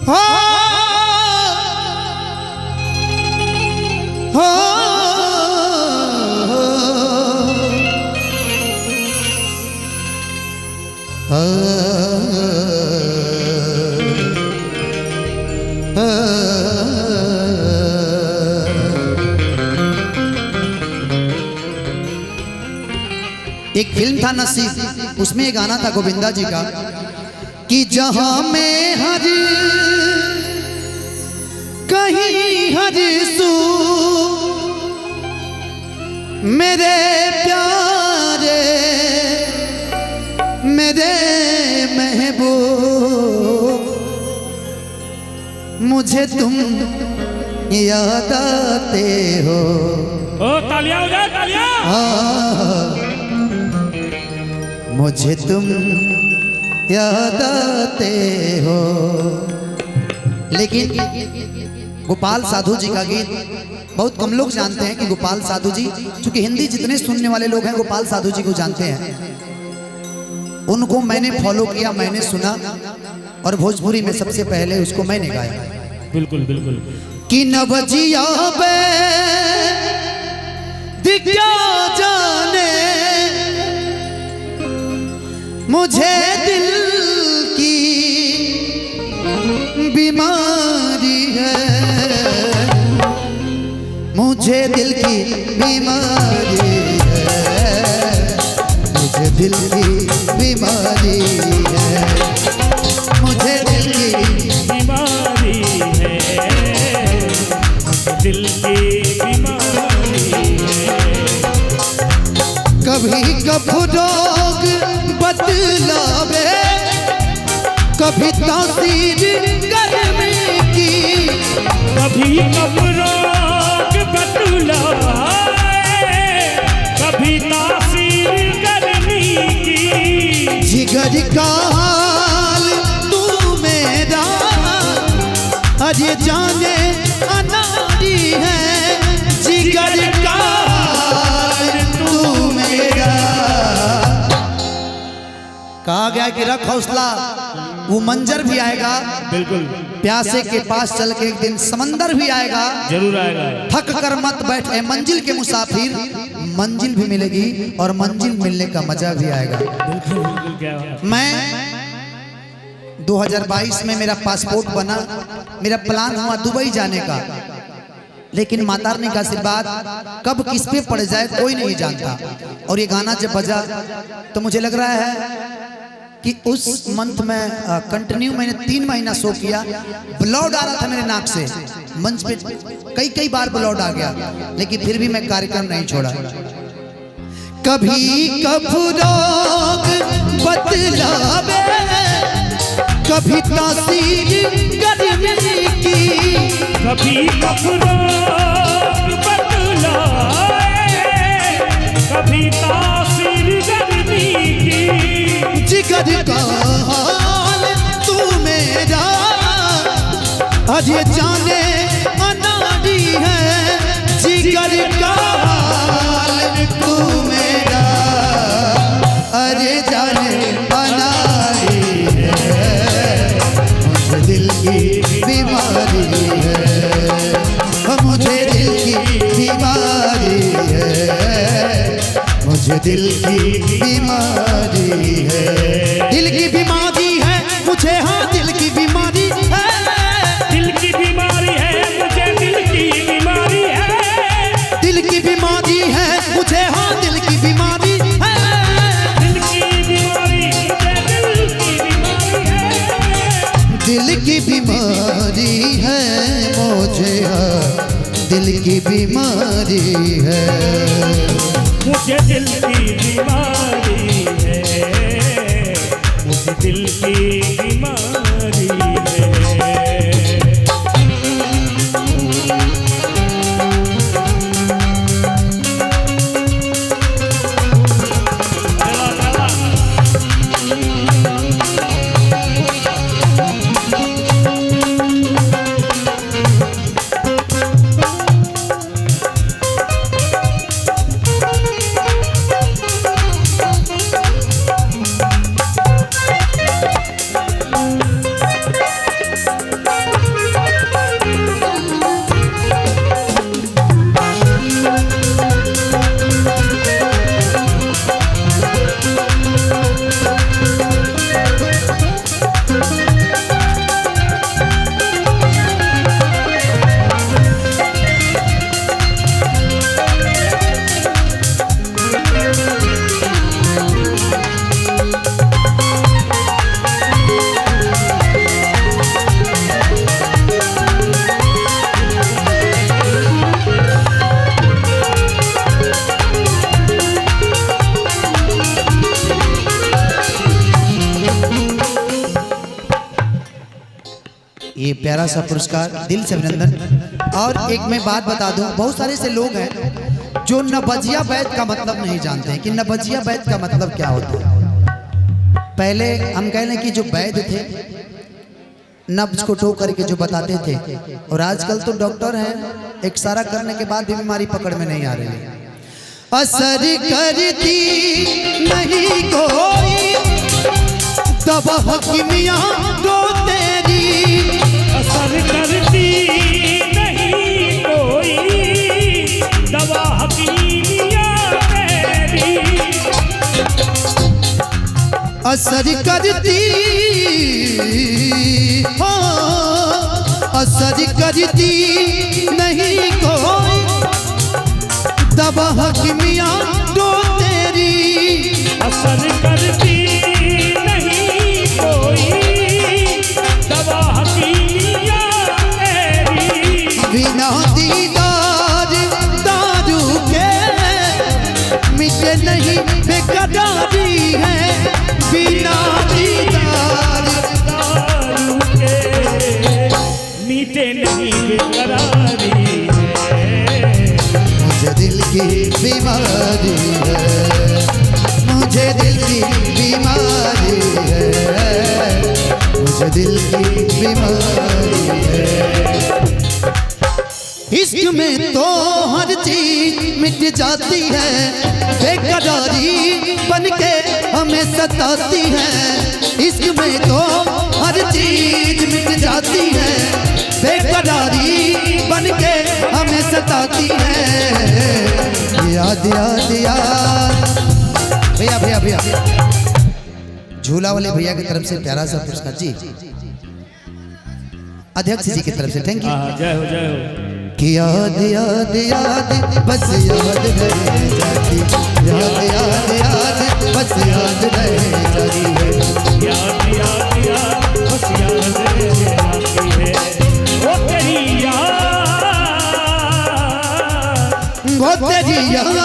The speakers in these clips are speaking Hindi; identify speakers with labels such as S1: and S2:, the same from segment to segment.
S1: हो हो एक फिल्म था नसीब, उसमें एक गाना था गोविंदा जी का कि जहां में हर कहीं हर सू मेरे प्यारे मेरे महबूब मुझे तुम याद आते हो।
S2: ओ तालियां हो जाए तालियां।
S1: मुझे तुम याद आते हो। लेकिन गोपाल साधु जी का गीत बहुत कम लोग जानते हैं कि गोपाल साधु जी, चूंकि हिंदी जितने सुनने वाले लोग हैं गोपाल साधु जी को जानते हैं। उनको मैंने फॉलो किया, मैंने सुना और भोजपुरी में सबसे पहले उसको मैंने गाया।
S2: बिल्कुल बिल्कुल।
S1: कि नवजिया बे दिक्या जाने मुझे दिल की बीमारी है, मुझे दिल की बीमारी है, मुझे दिल की बीमारी है, मुझे दिल की
S2: बीमारी है, दिल की बीमारी है।
S1: कभी कफरोग बतलावे, कभी तासीर गर्मी की,
S2: कभी कफरोग बतलावे, कभी तासीर गर्मी की।
S1: जिगर का हाल तू मेरा अरे जाने अनारी है, जिगर का हाल तू मेरा। कहा गया कि रख हौसला, वो मंजर भी आएगा।
S2: बिल्कुल।
S1: प्यासे के पास चल के एक दिन समंदर भी आएगा,
S2: जरूर आएगा।
S1: थक कर मत बैठे मंजिल के मुसाफिर, मंजिल भी मिलेगी और मंजिल मिलने का मजा भी आएगा।
S2: बिल्कुल बिल्कुल। क्या
S1: मैं 2022 में मेरा पासपोर्ट बना, मेरा प्लान हुआ दुबई जाने का, लेकिन माता रानी का आशीर्वाद कब किस पे पड़ जाए कोई नहीं जानता। और ये गाना जब बजा तो मुझे लग रहा है कि उस मंथ में कंटिन्यू मैंने 3 महीना शो किया। ब्लड आ रहा था मेरे नाक से, मंच पे कई बार ब्लड आ गया, लेकिन फिर भी मैं कार्यक्रम नहीं छोड़ा। कभी कफरोग बतलावे, कभी तासीर गर्मी की,
S2: कभी कफरोग बतलावे, कभी तासीर गर्मी की।
S1: जिगर का हाल तू मेरा अरे जाने अनाड़ी है, जिगर का हाल तू मेरा अरे जाने अनाड़ी है, मुझे दिल की बीमारी है, मुझे दिल की बीमारी है, मुझे दिल की बीमारी है। दिल की बीमारी है मुझे, हाँ दिल की बीमारी है,
S2: दिल की बीमारी है मुझे, दिल की बीमारी है,
S1: दिल की बीमारी है मुझे, हाँ दिल की बीमारी है,
S2: दिल की बीमारी मुझे, दिल की बीमारी है,
S1: दिल की बीमारी है मुझे, हाँ दिल की बीमारी है,
S2: मुझे दिल की बीमारी है, मुझे दिल की बीमारी है।
S1: ये प्यारा सा पुरस्कार दिल से अभिनंदन। और एक मैं बात बता दूं, बहुत सारे ऐसे लोग हैं जो नबजिया बैत का मतलब नहीं जानते हैं कि नबजिया बैत का मतलब क्या होता है। पहले हम कह लें कि जो वैद्य थे नब्ज को टो करके जो बताते थे, और आजकल तो डॉक्टर हैं एक सारा करने के बाद भी बीमारी पकड़ में नहीं आ रही है। असर करती नहीं कोई दवा हकीमियां दो तेरी,
S2: असर करती नहीं कोई दवा हकीमियां तेरी,
S1: असर करती हो, असर करती नहीं कोई दवा हकीमियां दो तेरी,
S2: असर करती नहीं कोई दवा हकीमियां तेरी,
S1: बिना दीदार दारू के मिटे नहीं बेकरारी है, बिना दीदार
S2: दारू के मीठे नहीं बेकरारी है,
S1: मुझे दिल की बीमारी है, मुझे दिल की बीमारी है, मुझे दिल की बीमारी है। इश्क में तो हर चीज मिट जाती है, बेकरारी बनके हमें सताती है। इश्क में तो हर चीज मिट जाती है, बेकरारी बनके हमें सताती है। याद याद याद भैया भैया भैया झूला वाले भैया की तरफ से प्यारा सा पुरस्कार जी, अध्यक्ष जी की तरफ से थैंक यू।
S2: जय हो जय हो।
S1: कि याद याद याद बस याद रह जाती, याद याद याद बस याद रह जाती है,
S2: याद याद याद बस याद रह जाती है, वो तेरी याद,
S1: वो तेरी याद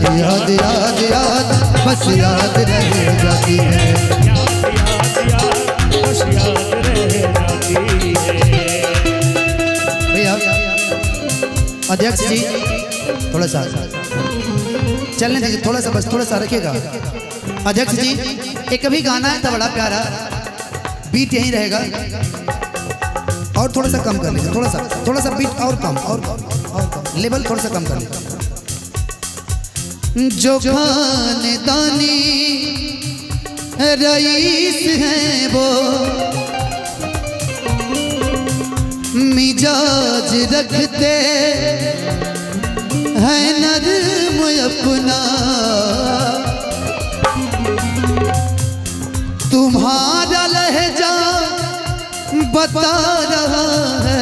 S1: याद याद याद बस याद रह जाती है,
S2: याद याद याद बस याद रह जाती है।
S1: भैया अध्यक्ष जी थोड़ा सा चलने दीजिए, थोड़ा सा बस थोड़ा सा रखिएगा। अध्यक्ष जी एक अभी गाना है था बड़ा प्यारा, बीट यहीं रहेगा और थोड़ा सा कम कर लीजिए, थोड़ा सा बीट और कम और कम, लेवल थोड़ा सा कम कर लीजिए। जो खानदानी रईस हैं वो मिजाज रखते हैं नर्म अपना, तुम्हारा लहजा बता रहा है,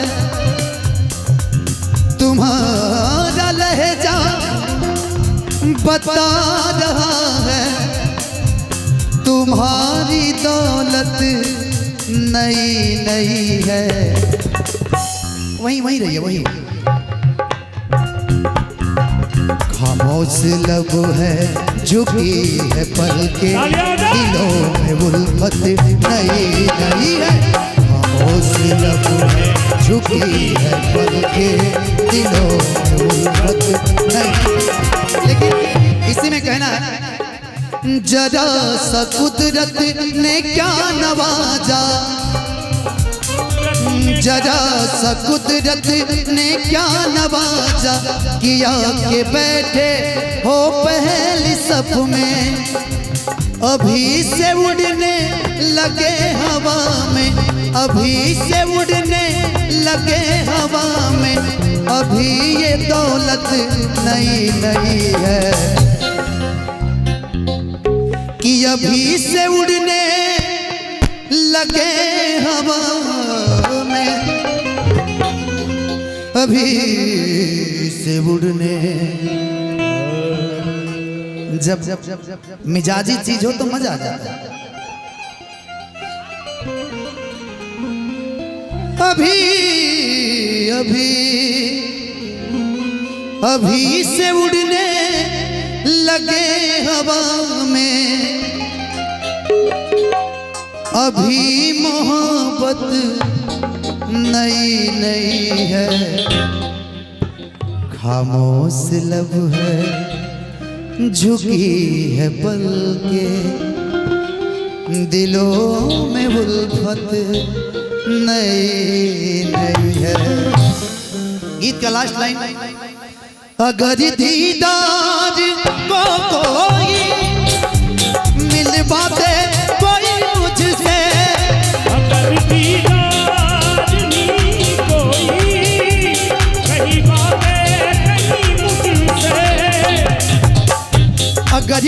S1: तुम्हारा लहजा बता रहा है, तुम्हारी दौलत नई नई है। वहीं वहीं रहिए वहीं। खामोश लब है झुकी है पल के, दिलों में उल्फत नई नई है, खामोश लब है झुकी है पल के, दिलों में उल्फत नई। लेकिन इसी में कहना है जरा सा कुदरत ने क्या नवाजा, जरा सा कुदरत ने क्या नवाजा, किया के बैठे हो पहली सफ में, अभी से उड़ने लगे हवा में, अभी से उड़ने लगे हवा में, अभी ये दौलत नई नई है, कि अभी से उड़ने लगे हवा में, अभी से उड़ने। जब मिजाजी चीज हो तो मजा आ जाता है। अभी अभी अभी से उड़ने लगे हवा में, अभी मोहब्बत नई नई है, खामोश लब है, झुकी है पल के, दिलों में उल्फत नई नई है। गीत का लास्ट लाइन, अगर दीदार को कोई मिलवा दे कोई मुझसे,
S2: अगर दीदार नहीं कोई कहीं बातें कहीं मुझसे,
S1: अगर